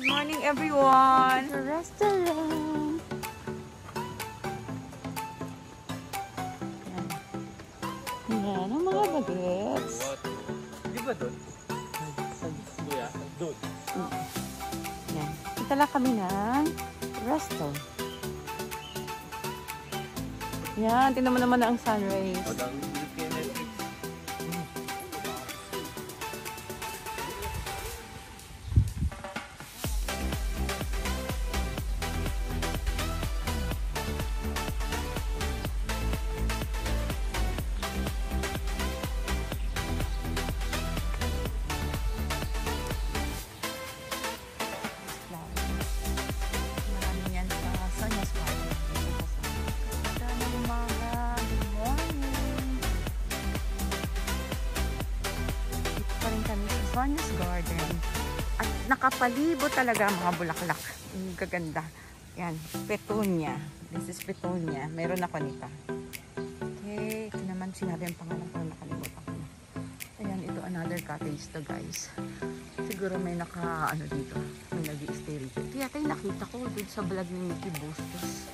Good morning, everyone. The restaurant. Yan ang mga bagets. Di ba doon? Kuya, doon. Yan. Itala kami ng resto. Yan, tingnan mo naman ang sunrise. Sonia's Garden. At nakapalibo talaga mga bulaklak. Ang gaganda. Yan, petunia. This is petunia. Meron ako nito. Okay, ito naman sinabi ang pangalan ko, nakalimutan ko na. Ayan, ito another cottage to, guys. Siguro may dito. May nag-i-stay rito. Ito yata yung nakita ko dun sa vlog ni Mickey Bustos.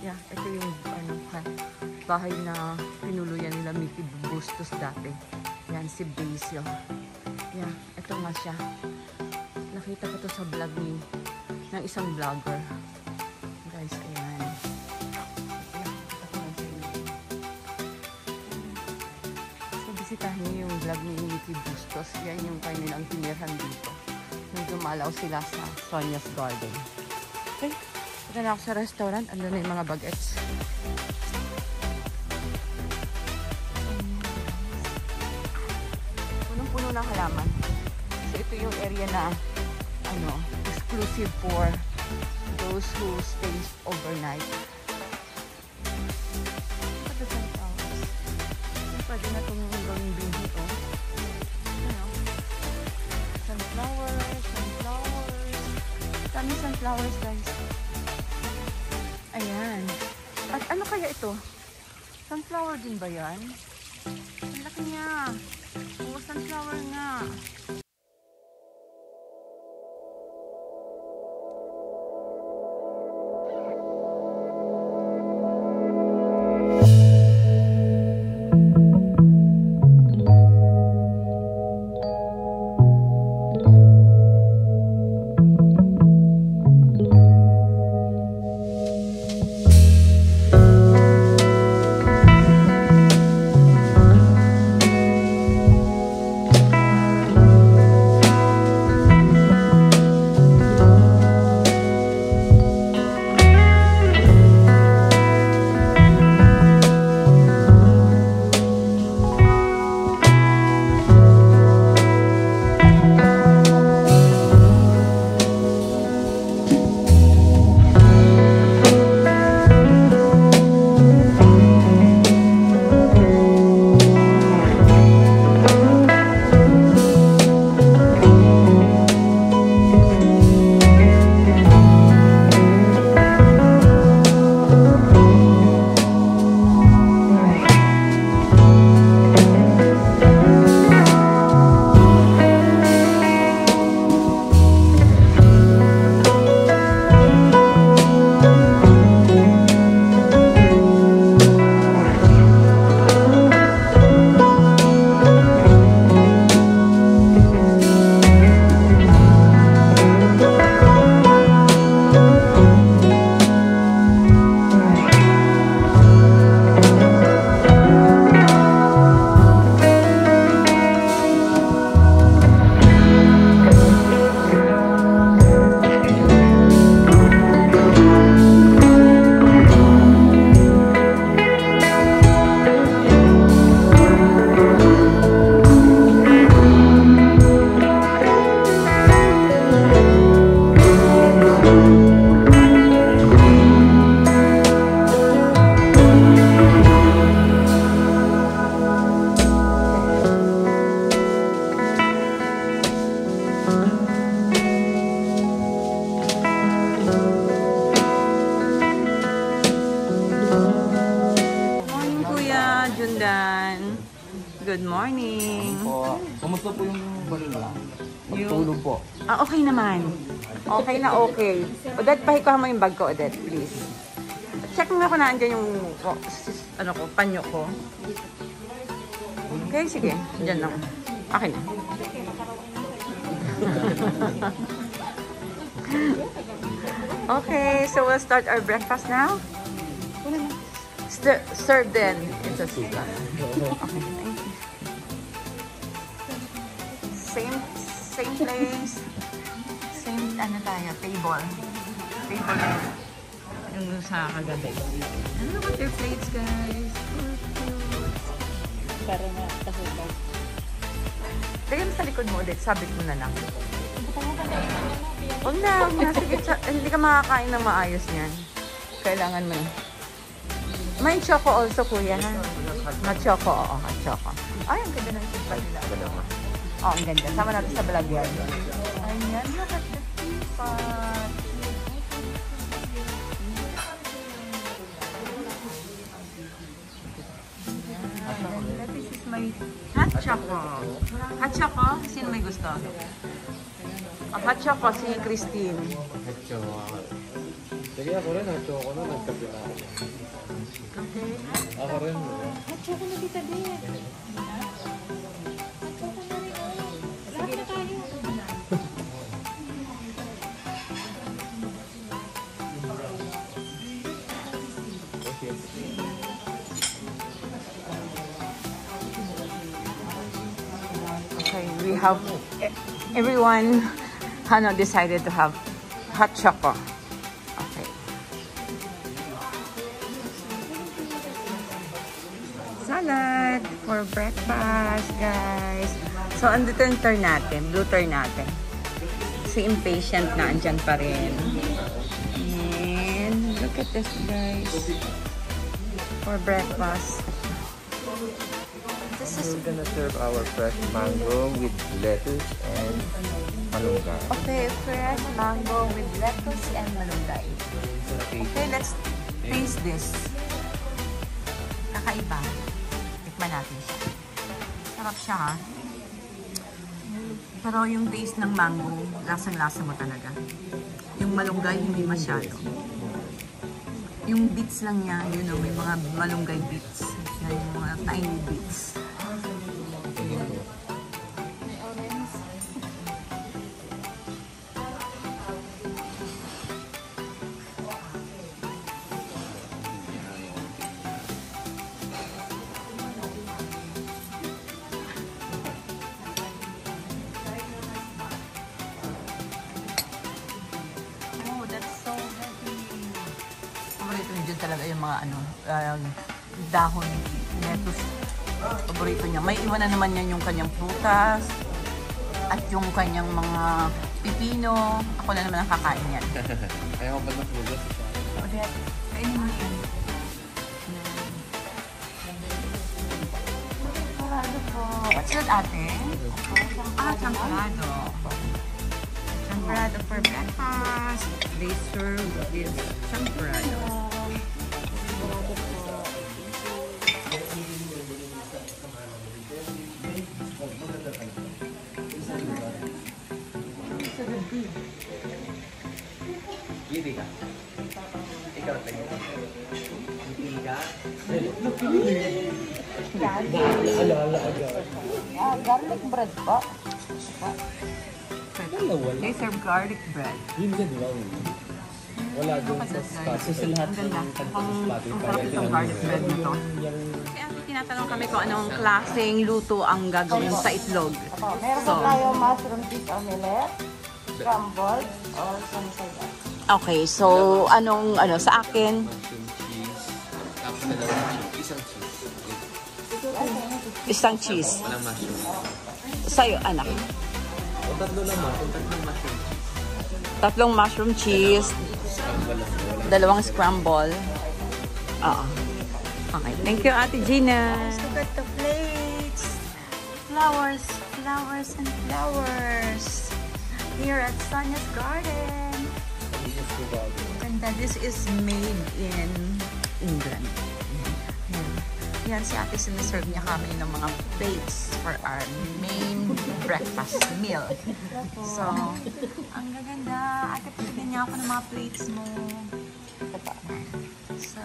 Yeah, ito yung bahay na pinuluyan nila Mickey Bustos dati. Yan, si Basil. Yeah, ito nga siya. Nakita ko to sa vlog ng isang vlogger. Guys, ayan. So, bisitahin niyo yung vlog ni Mickey Bustos. Yan yung kanilang tinirhan dito. Nung dumalaw sila sa Sonia's Garden. Okay, ito na ako sa restaurant. Andun na yung mga bagets. Punong-puno ng halaman. So, ito yung area na exclusive for those who stays overnight. Ito sa sunflowers. Pwede na itong gawing binhi ito. Sunflowers. Dami sunflowers, guys. Ayan. At ano kaya ito? Sunflower din ba yan? Ang laki niya. Oo, sunflower nga. Jundan. Good morning. Kumusta po yung balila? Magtulog po. Okay naman. Okay na okay. Odette, pahikuhan mo yung bag ko, Odette, please. Check mo nga kung naandyan yung panyo ko. Okay, sige. Diyan lang. Akin na. Okay, so we'll start our breakfast now. Serve then. It's a soup. Okay, thank you. Same place. Same table. Table na yung sa kagabi. And look at your plates, guys. Para na kasubag. Lagyan mo sa likod mo ulit. Sabit mo na lang. Huwag na. Sige, hindi ka makakain ng maayos niyan. Kailangan mo. May choco also, kuya. Hot choco, oo. Hot choco. Ay, ang ganda ng soup nila. Oh, ang ganda. Sama natin sa vlog yan. Ayan, look at the teapot. This is my hot choco. Hot choco? Sino may gusto? Hot choco, si Christine. Hot choco. Sige, ako rin. Hot choco na. Nagkape na ako. Okay. Ako rin. Hot choco na kita din. Hot choco na rin. Lahat na tayo. Okay. Okay, we have everyone decided to have hot choco. Okay. Salad for breakfast, guys. So, andito yung turn natin, blue turn natin. Si impatient na andyan pa rin. And look at this, guys. For breakfast. We're gonna serve our fresh mango with lettuce and malunggay. Okay, fresh mango with lettuce and malunggay. Okay, let's taste this. Kakaiba. Tikman natin siya. Sarap siya, ha? Pero yung taste ng mango, lasang-lasa mo talaga. Yung malunggay, hindi masyado. Yung bits lang niya, may mga malunggay bits. Yan, yung mga tiny bits. Talaga yung mga dahon, lettuce. Paborito niya. May iwan na naman yan yung kanyang prutas at yung kanyang mga pipino. Ako na naman ang kakain yan. Ayaw ko ba ng prutas? Odette, kainin mo yan. Champurrado po. What's that, ate? Champurrado. Champurrado for breakfast. They serve this champurrado. Gili ka. Ikaw tayo. Gili ka. Garlic bread po. They serve garlic bread. Yun din lang. Wala doon sa spot. So sa lahat ng Ang sarap itong garlic bread na to. Kaya tinatanong kami kung anong klaseng luto ang gagawin sa itlog. Meron po tayo mushroom cheese omelette, scrambled, or sunny-side up. Okay, so sa akin? mushroom cheese. Tapos dalawang isang cheese. Isang cheese. Walang mushroom. Sa'yo, anak. O tatlo lang tatlong mushroom. Tatlong mushroom cheese, Scramble lang. dalawang scramble. Oo. Okay, thank you, Ate Gina. Look at the plates. Flowers, flowers, and flowers. Here at Sonia's Garden. And this is made in England. Ayan. Yan, si ate siniserve niya kami ng mga plates for our main breakfast meal. So, ang gaganda. Ate, pagkagyan niya ako ng mga plates mo. So,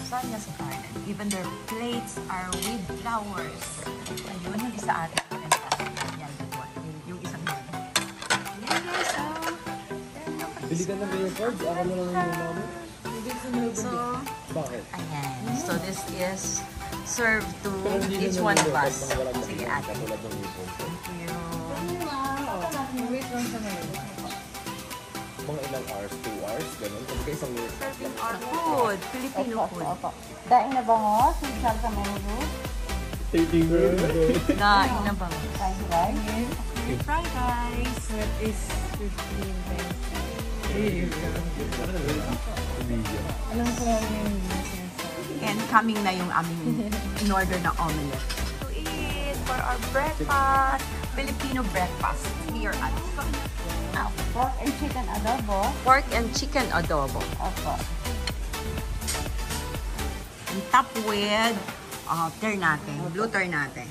Sonia's Garden. Even their plates are with flowers. Ayun, yung isa ate. Yan, yung isang yan. Yan guys, Bili ka na ba yung cards? Ako na lang yung mama. so, Bakit? ayan. So, this is served to each one of us. Sige, ate. Katulad ng ipon. Thank you. Mga ilang hours? 2 hours? Ganun? Kung ka isang minute. Serving our food. Filipino food. Opo. Daing na bango, sisal sa menu. Taking room. Daing na ba? Fried rice. Fried rice. What is 15 pesos? Alam ko lang yung sinasabi. And coming na yung aming in-order na omelette. To eat for our breakfast. Filipino breakfast here at Pork and chicken adobo. pork and chicken adobo. Opo. And top with ternate, blue ternate.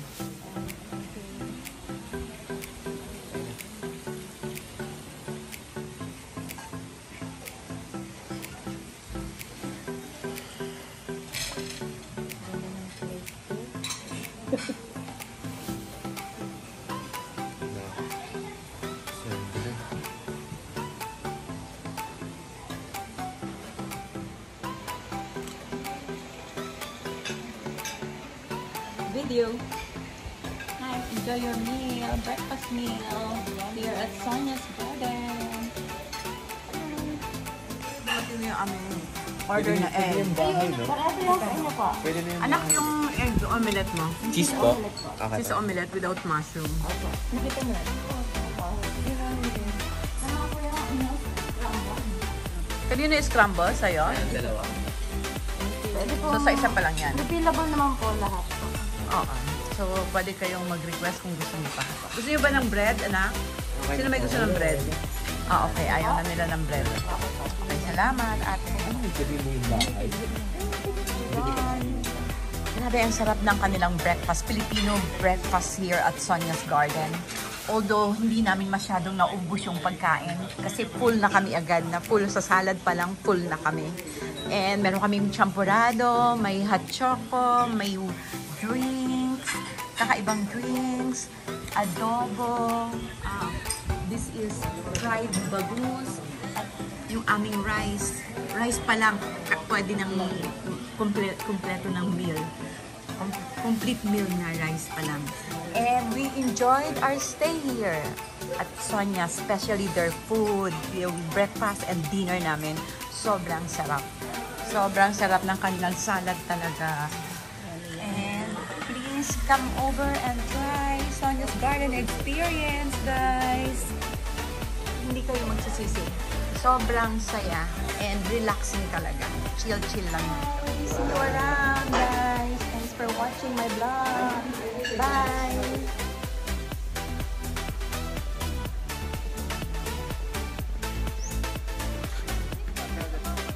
Video. Hi, enjoy your meal, breakfast meal here at Sonia's Garden. Ito yung aming order na egg. Yung bahay, no? Parado lang sa inyo po. Pwede na yung Anak, yung egg omelette mo. cheese po. Cheese omelette without mushroom. Nakita mo na. Kanino yung scramble sa'yo? Dalawa. Pwede po. So, sa isa pa lang yan. Refillable naman po lahat. Oo. So, pwede kayong mag-request kung gusto niyo pa. Gusto niyo ba ng bread, anak? Sino may gusto ng bread? Ah, okay. Ayaw na nila ng bread. Okay, salamat, ate. Pwede mo yung bahay. Grabe, ang sarap ng kanilang breakfast. Filipino breakfast here at Sonia's Garden. Although, hindi namin masyadong naubos yung pagkain. Kasi full na kami agad. Na full sa salad pa lang, full na kami. And meron kaming champurado, may hot choco, may drinks, kakaibang drinks, adobo. This is fried bagus. At yung aming rice. Rice pa lang, pwede nang kumpleto ng meal. Complete meal na rice pa lang. And we enjoyed our stay here at Sonia, especially their food, yung breakfast and dinner namin. Sobrang sarap. Sobrang sarap ng kanilang salad talaga. And please come over and try Sonia's Garden experience, guys. Hindi kayo magsisisi. Sobrang saya and relaxing talaga. Chill-chill lang. See you around, guys. Thanks for watching my vlog. Bye!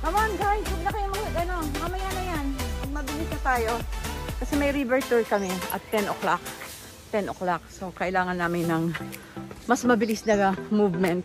Come on, guys. Huwag na kayo mamaya na yan. Mabilis na tayo. Kasi may river tour kami at 10 o'clock. 10 o'clock. So, kailangan namin ng mas mabilis na movement.